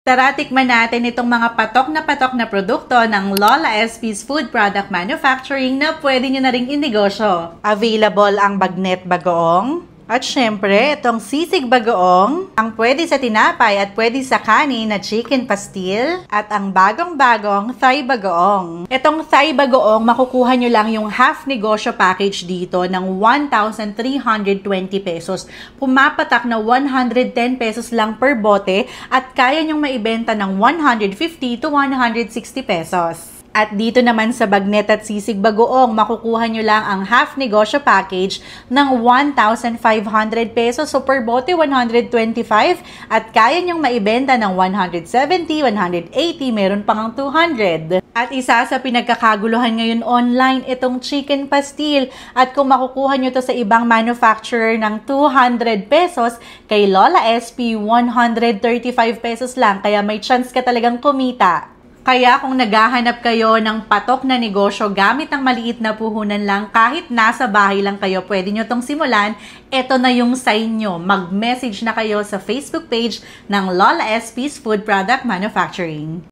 Tara, tikman natin itong mga patok na produkto ng Lola SP's Food Product Manufacturing na pwede nyo na ring inegosyo. Available ang bagnet bagoong. At syempre, itong sisig bagoong, ang pwede sa tinapay at pwede sa kanin na chicken pastil, at ang bagong-bagong thai bagoong. Itong thai bagoong, makukuha nyo lang yung half negosyo package dito ng 1,320 pesos. Pumapatak na 110 pesos lang per bote at kaya nyong maibenta ng 150 to 160 pesos. At dito naman sa bagnet at sisig bagoong, makukuha nyo lang ang half negosyo package ng 1,500 pesos. So per bote, 125 at kaya nyong maibenta ng 170, 180, meron pang 200. At isa sa pinagkakaguluhan ngayon online, itong chicken pastil. At kung makukuha nyo to sa ibang manufacturer ng 200 pesos, kay Lola SP, 135 pesos lang. Kaya may chance ka talagang kumita. Kaya kung naghahanap kayo ng patok na negosyo gamit ang maliit na puhunan lang, kahit nasa bahay lang kayo, pwede nyo tong simulan. Ito na yung sa inyo. Mag-message na kayo sa Facebook page ng Lola SP's Food Product Manufacturing.